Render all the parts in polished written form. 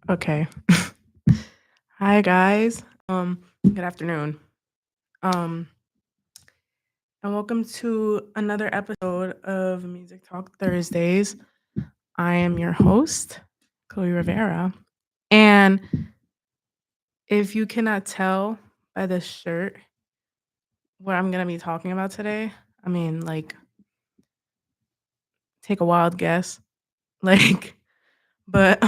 Okay. Hi guys. Good afternoon. Um and welcome to another episode of Music Talk Thursdays. I am your host, Chloe Rivera. And if you cannot tell by the shirt what I'm gonna be talking about today, I mean take a wild guess. Like but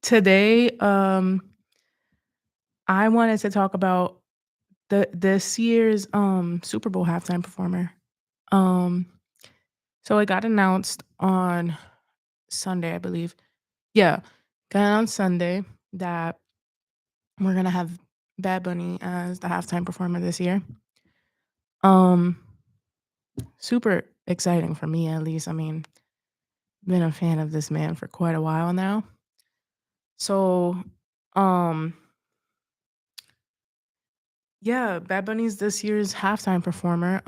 today I wanted to talk about this year's Super Bowl halftime performer. Um So it got announced on Sunday, I believe. Yeah, got announced Sunday that we're gonna have Bad Bunny as the halftime performer this year. Um, Super exciting for me at least. I mean, been a fan of this man for quite a while now. So, um, yeah, Bad Bunny's this year's halftime performer.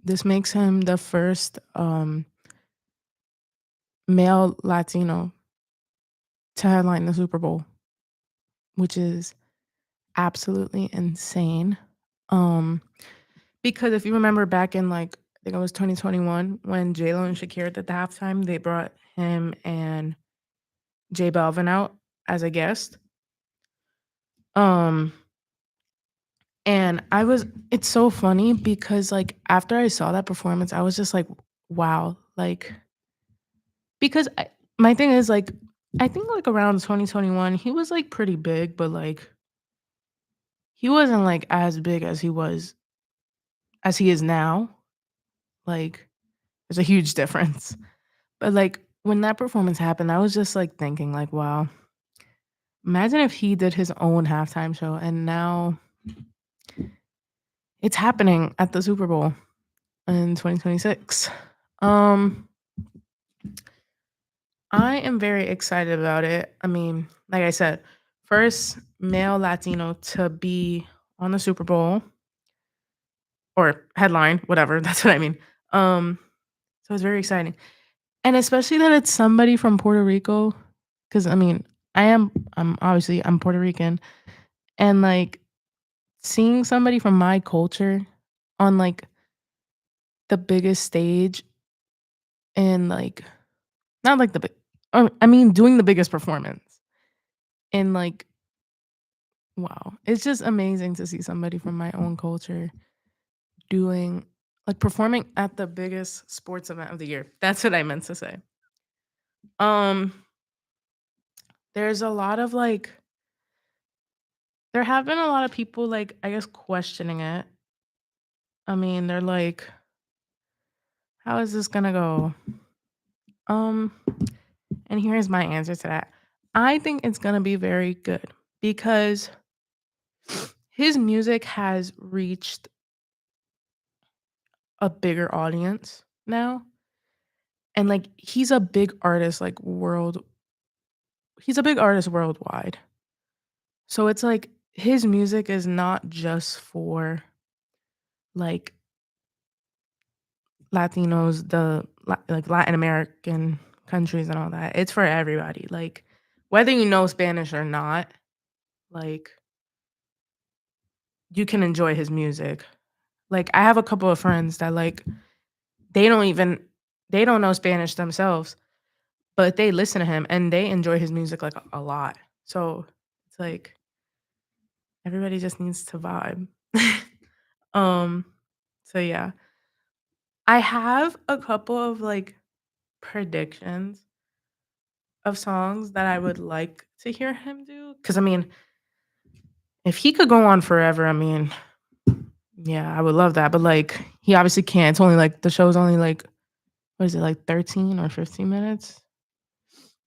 This makes him the first male Latino to headline the Super Bowl, which is absolutely insane. Um, because if you remember back in I think it was 2021 when J Lo and Shakira did the halftime, they brought him and J Balvin out as a guest. Um, and it's so funny because after I saw that performance, I was just like, wow, because my thing is I think around 2021 he was pretty big, but he wasn't as big as he is now. Like there's a huge difference. But, when that performance happened, I was just, thinking, "Wow, imagine if he did his own halftime show," and now it's happening at the Super Bowl in 2026. Um, I am very excited about it. I mean, like I said, first male Latino to be on the Super Bowl or headline, whatever, that's what I mean. Um, so it's very exciting. And especially that it's somebody from Puerto Rico, because I mean, I'm Puerto Rican, and seeing somebody from my culture on the biggest stage and not the big, I mean, doing the biggest performance and wow, it's just amazing to see somebody from my own culture doing performing at the biggest sports event of the year. That's what I meant to say. Um, there's a lot of there have been a lot of people I guess questioning it. I mean, they're like, how is this gonna go? Um, and here's my answer to that. I think it's gonna be very good because his music has reached a bigger audience now. And he's a big artist worldwide. So it's his music is not just for like Latinos, Latin American countries and all that. It's for everybody. Whether you know Spanish or not, like you can enjoy his music. I have a couple of friends that they don't even they don't know Spanish themselves, but they listen to him and they enjoy his music a lot. So it's everybody just needs to vibe. um so yeah. I have a couple of predictions of songs that I would like to hear him do. Cause I mean, if he could go on forever, I mean, yeah, I would love that. But he obviously can't. It's only the show's only what is it, 13 or 15 minutes?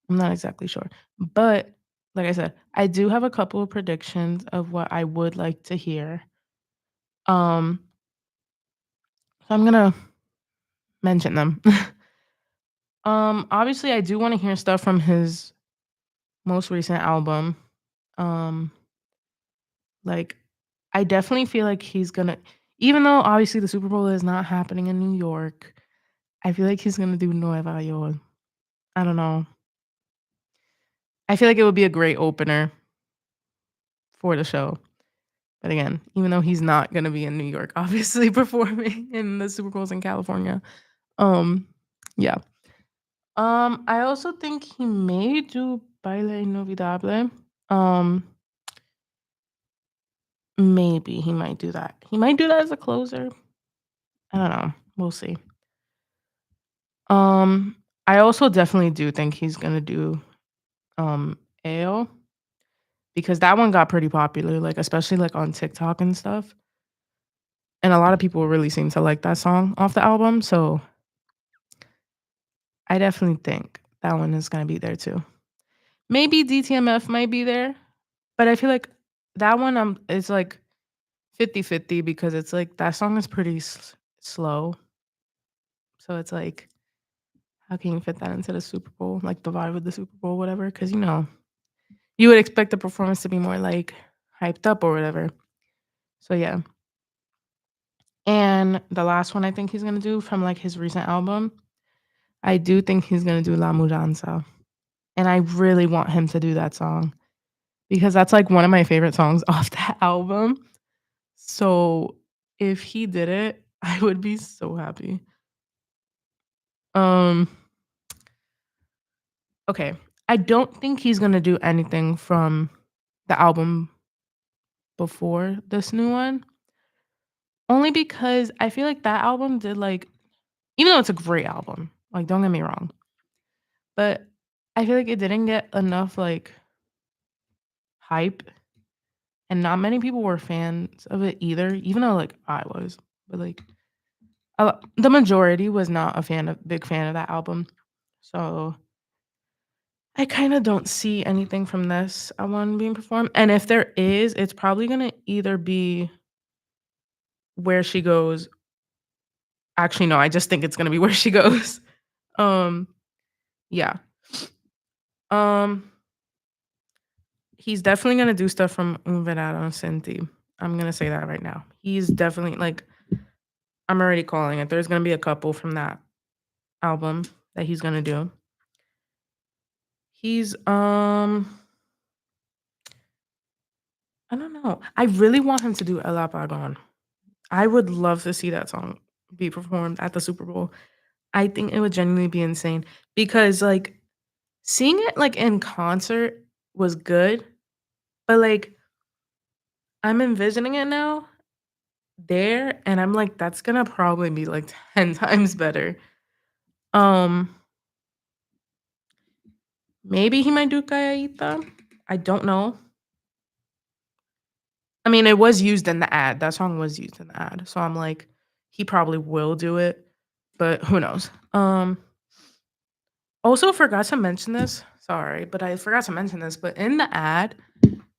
I'm not exactly sure. But like I said, I do have a couple of predictions of what I would like to hear. Um, so I'm gonna mention them. Obviously I do want to hear stuff from his most recent album. Um, like I definitely feel like he's gonna, even though obviously the Super Bowl is not happening in New York, I feel like he's gonna do Nueva York. I don't know. I feel like it would be a great opener for the show. But again, even though he's not gonna be in New York, obviously performing in the Super Bowls in California. Um, yeah. I also think he may do Baile Inolvidable. Um, maybe he might do that. He might do that as a closer. I don't know. We'll see. Um, I also definitely do think he's gonna do Ale because that one got pretty popular, like especially like on TikTok and stuff. And a lot of people really seem to like that song off the album. So I definitely think that one is gonna be there too. Maybe DTMF might be there, but I feel like that one is like 50-50 because it's like that song is pretty slow. So it's like, how can you fit that into the Super Bowl, like the vibe of the Super Bowl, whatever? Because you would expect the performance to be more like hyped up or whatever. So yeah. And the last one I think he's gonna do from like his recent album, I do think he's gonna do La Mudanza. And I really want him to do that song because that's like one of my favorite songs off that album. So if he did it, I would be so happy. Um, okay. I don't think he's gonna do anything from the album before this new one. Only because I feel like that album did like even though it's a great album, like don't get me wrong, but I feel like it didn't get enough like hype and not many people were fans of it either, even though like I was. But like the majority was not a big fan of that album. So I kind of don't see anything from this one being performed. And if there is, it's probably gonna either be Where She Goes. Actually, no, I just think it's gonna be Where She Goes. Um, yeah. Um, he's definitely gonna do stuff from Un Verano Senti. I'm gonna say that right now. He's definitely like I'm already calling it. There's gonna be a couple from that album that he's gonna do. He's I don't know. I really want him to do El Apagón. I would love to see that song be performed at the Super Bowl. I think it would genuinely be insane because like seeing it like in concert was good, but like I'm envisioning it now there and I'm like that's gonna probably be like 10 times better. Um Maybe he might do Calladita. I don't know. I mean, it was used in the ad. That song was used in the ad. So I'm like, he probably will do it, but who knows? Also forgot to mention this. Sorry, but I forgot to mention this. But in the ad,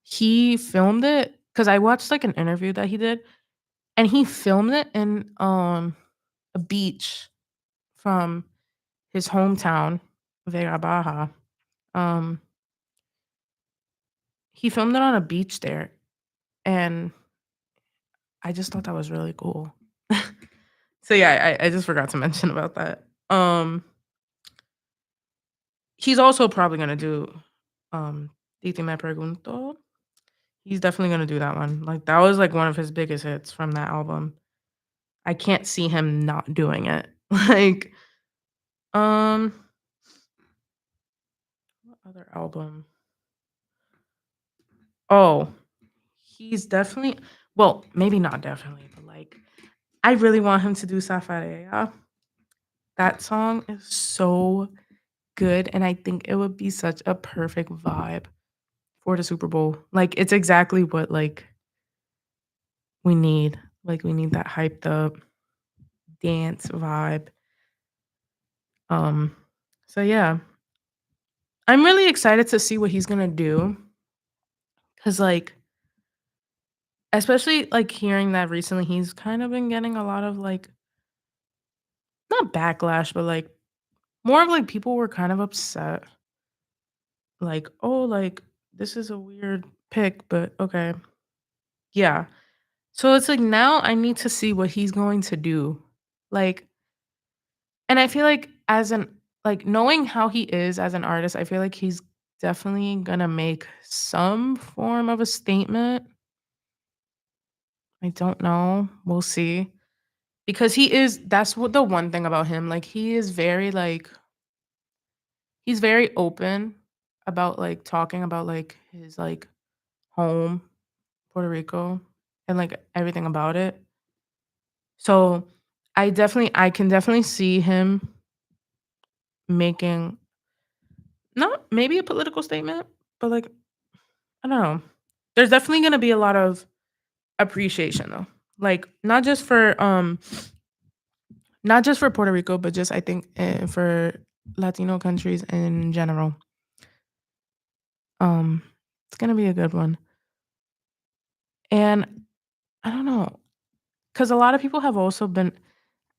he filmed it because I watched like an interview that he did, and he filmed it in a beach from his hometown, Vega Baja. Um, he filmed it on a beach there, and I just thought that was really cool. So yeah, I just forgot to mention about that. He's also probably gonna do Titi Me Pregunto. He's definitely gonna do that one. Like that was like one of his biggest hits from that album. I can't see him not doing it. Like, um, what other album? Oh, he's definitely well, maybe not definitely, but like I really want him to do Safareya. That song is so good, and I think it would be such a perfect vibe for the Super Bowl. Like, it's exactly what, like, we need. Like, we need that hyped up dance vibe. Um, so yeah. I'm really excited to see what he's gonna do. Cause like, especially like hearing that recently, he's kind of been getting a lot of like not backlash, but like more of like people were kind of upset. Like, oh, like this is a weird pick, but okay. Yeah. So it's like now I need to see what he's going to do. Like, and I feel like as an like knowing how he is as an artist, I feel like he's definitely gonna make some form of a statement. I don't know. We'll see. Because he is that's what the one thing about him, like, he is very, like he's very open about, like, talking about, like, his, like, home, Puerto Rico, and, like, everything about it. So, I can definitely see him making not maybe a political statement, but, like, I don't know. There's definitely gonna be a lot of appreciation, though. Like, not just for Puerto Rico, but just I think, for Latino countries in general. Um, it's gonna be a good one. And I don't know, because a lot of people have also been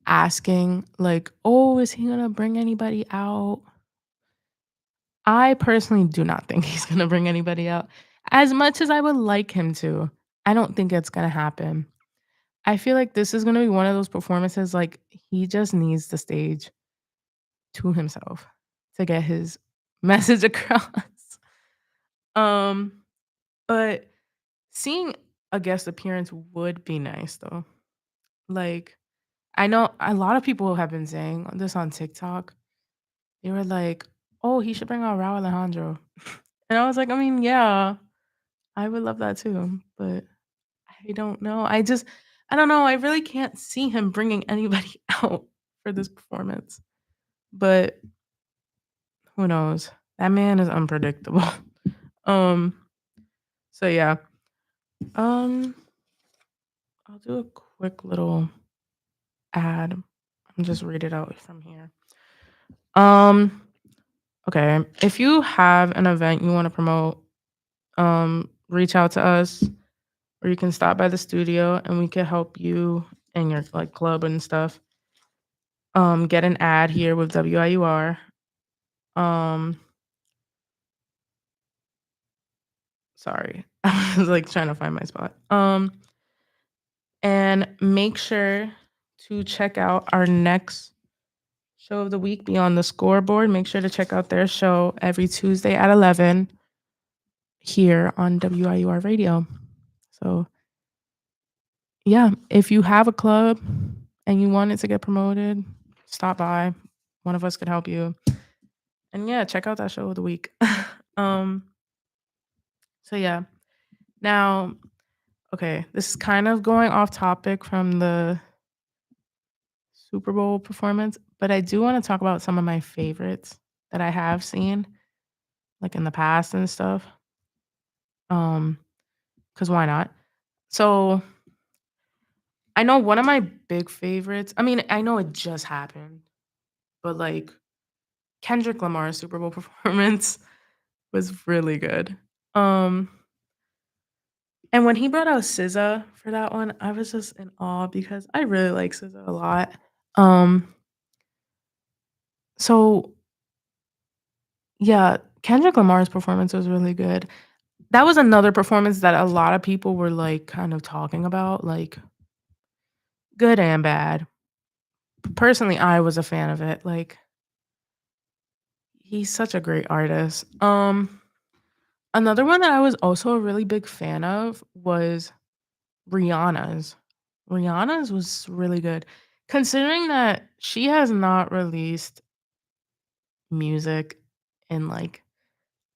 asking, like, "Oh, is he gonna bring anybody out?" I personally do not think he's gonna bring anybody out. As much as I would like him to, I don't think it's gonna happen. I feel like this is gonna be one of those performances, like, he just needs the stage to himself to get his message across. Um, but seeing a guest appearance would be nice, though. Like, I know a lot of people have been saying this on TikTok. They were like, "Oh, he should bring out Rauw Alejandro." And I was like, "I mean, yeah, I would love that too, but I don't know." I don't know, I really can't see him bringing anybody out for this performance, but who knows? That man is unpredictable. Um, so yeah. Um, I'll do a quick little ad. I'll just read it out from here. Um, okay. If you have an event you want to promote, reach out to us or you can stop by the studio and we can help you and your like club and stuff. Get an ad here with WIUR. Um, sorry. I was like trying to find my spot. And make sure to check out our next show of the week, Beyond the Scoreboard. Make sure to check out their show every Tuesday at 11 here on WIUR Radio. So, yeah, if you have a club and you want it to get promoted, stop by. One of us could help you. And yeah, check out that show of the week. um, so yeah. Now, okay, this is kind of going off topic from the Super Bowl performance, but I do want to talk about some of my favorites that I have seen, like in the past and stuff. Um, because why not? So I know one of my big favorites. I mean, I know it just happened, but like Kendrick Lamar's Super Bowl performance was really good. Um, and when he brought out SZA for that one, I was just in awe because I really like SZA a lot. Um, so yeah, Kendrick Lamar's performance was really good. That was another performance that a lot of people were like kind of talking about, like good and bad. Personally, I was a fan of it. Like he's such a great artist. Another one that I was also a really big fan of was Rihanna's. Rihanna's was really good. Considering that she has not released music in like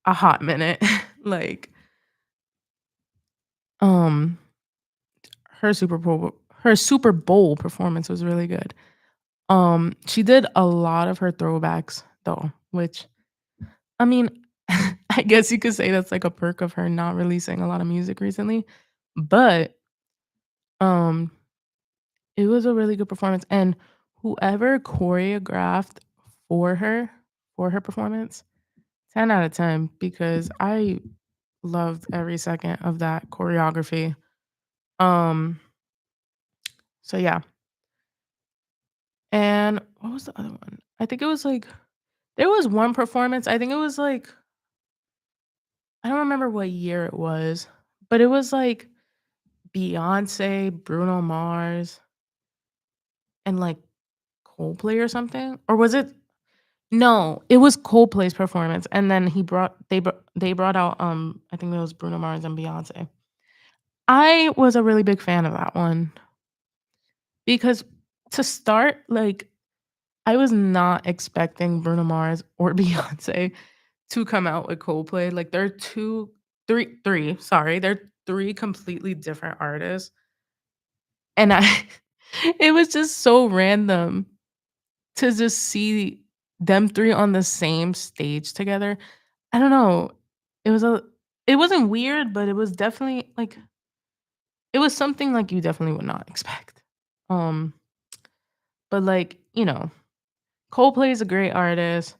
a hot minute. like um her Super Bowl performance was really good. She did a lot of her throwbacks though, which I mean, I guess you could say that's like a perk of her not releasing a lot of music recently. But um it was a really good performance, and whoever choreographed for her, for her performance, 10 out of 10 because I loved every second of that choreography. Um, so yeah. And what was the other one? I think it was like there was one performance, I think it was like I don't remember what year it was, but it was like Beyonce, Bruno Mars, and like Coldplay or something? Or was it No, it was Coldplay's performance, and then they brought out, I think it was Bruno Mars and Beyoncé. I was a really big fan of that one because to start, like, I was not expecting Bruno Mars or Beyoncé to come out with Coldplay, like, they're 2 3, sorry, they're 3 completely different artists, and I it was just so random to just see them 3 on the same stage together. I don't know, it was a it wasn't weird, but it was definitely, like it was something, like, you definitely would not expect. Um, but, like, Coldplay is a great artist.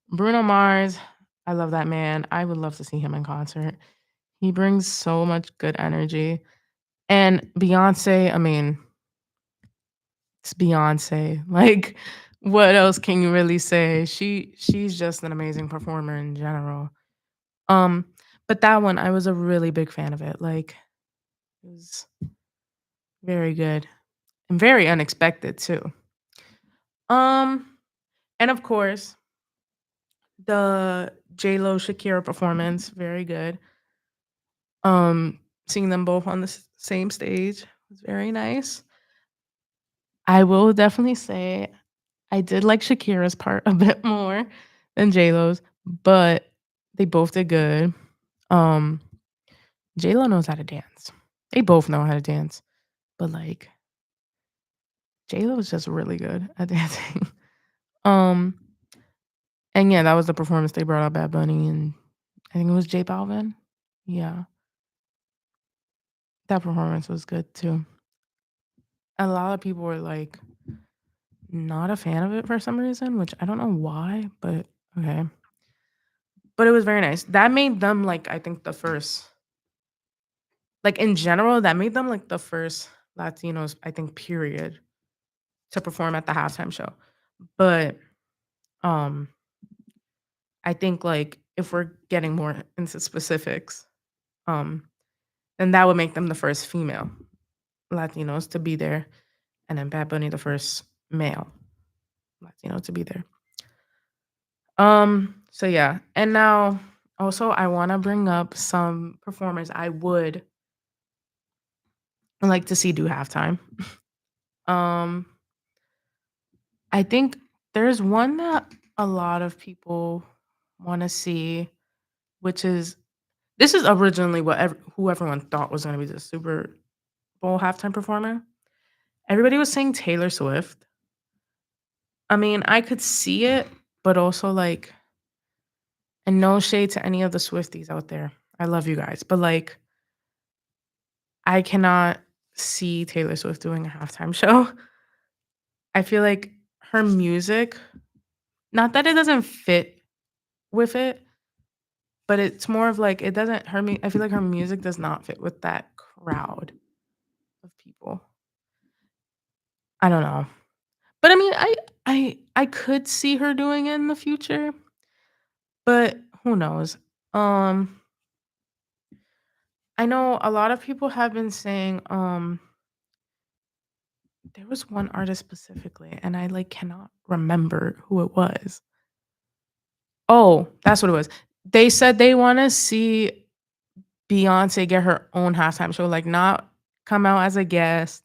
Bruno Mars, I love that man. I would love to see him in concert. He brings so much good energy. And Beyoncé, I mean, it's Beyoncé. Like, what else can you really say? She's just an amazing performer in general. Um, but that one, I was a really big fan of it. Like, it was very good and very unexpected too. Um, and of course, the J-Lo Shakira performance, very good. Um, Seeing them both on the same stage was very nice. I will definitely say I did like Shakira's part a bit more than J-Lo's, but they both did good. Um, J-Lo knows how to dance. They both know how to dance, but, like, J-Lo is just really good at dancing. Um, and yeah, that was the performance they brought out Bad Bunny and I think it was J Balvin. Yeah, that performance was good too. A lot of people were, like, not a fan of it for some reason, which I don't know why, but okay. But it was very nice. That made them, like, I think the first like, in general, that made them, like, the first Latinos, I think, period, to perform at the halftime show. But, um, I think, like, if we're getting more into specifics, um, then that would make them the first female Latinos to be there, and then Bad Bunny the first male Latino to be there. So yeah. And now also I wanna bring up some performers I would like to see do halftime. Um, I think there's one that a lot of people wanna see, which is this is originally what who everyone thought was gonna be the Super Bowl halftime performer. Everybody was saying Taylor Swift. I mean, I could see it, but also, like and no shade to any of the Swifties out there. I love you guys, but, like, I cannot see Taylor Swift doing a halftime show. I feel like her music not that it doesn't fit with it, but it's more of like it doesn't her mu I feel like her music does not fit with that crowd of people. I don't know. But I mean, I could see her doing it in the future, but who knows? Um, I know a lot of people have been saying, there was one artist specifically, and I, like, cannot remember who it was. Oh, that's what it was. They said they wanna see Beyoncé get her own halftime show, like, not come out as a guest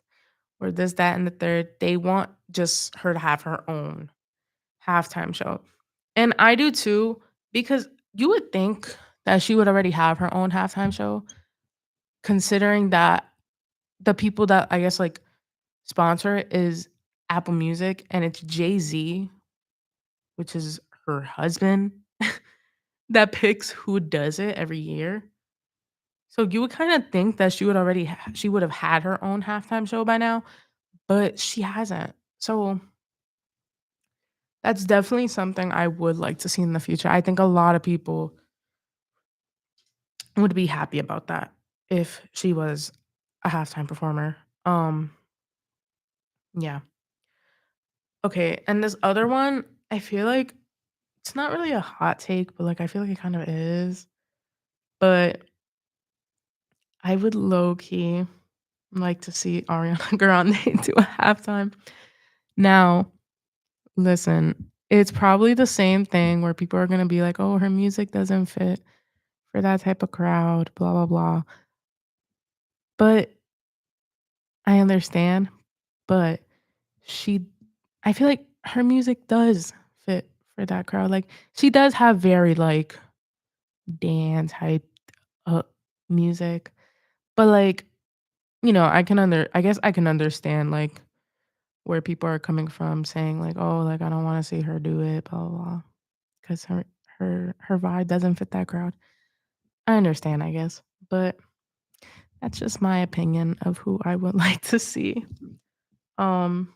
or this, that, and the third. They want just her to have her own halftime show. And I do too, because you would think that she would already have her own halftime show, considering that the people that I guess, like, sponsor it is Apple Music, and it's Jay-Z, which is her husband, that picks who does it every year. So you would kinda think that she would have had her own halftime show by now, but she hasn't. So that's definitely something I would like to see in the future. I think a lot of people would be happy about that if she was a halftime performer. Yeah. Okay, and this other one, I feel like it's not really a hot take, but, like, I feel like it kind of is, but I would low key like to see Ariana Grande do a halftime. Now, listen, it's probably the same thing where people are gonna be like, "Oh, her music doesn't fit for that type of crowd, blah, blah, blah." But I understand, but she I feel like her music does fit for that crowd, like, she does have very, like, dance hype, uh, music, but, like, I guess I can understand, like, where people are coming from saying, like, "Oh, like, I don't wanna see her do it, blah, blah, blah," 'cause her vibe doesn't fit that crowd. I understand, I guess, but that's just my opinion of who I would like to see. Um,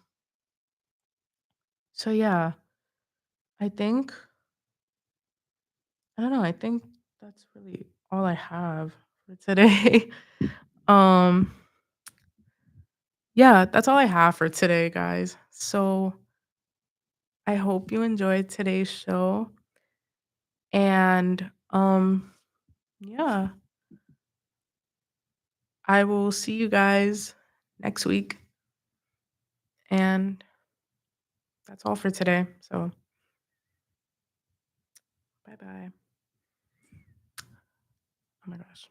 so yeah, I think I don't know, I think that's really all I have for today. Um, yeah, that's all I have for today, guys. So, I hope you enjoyed today's show, and, yeah, I will see you guys next week, and that's all for today, so bye-bye. Oh my gosh.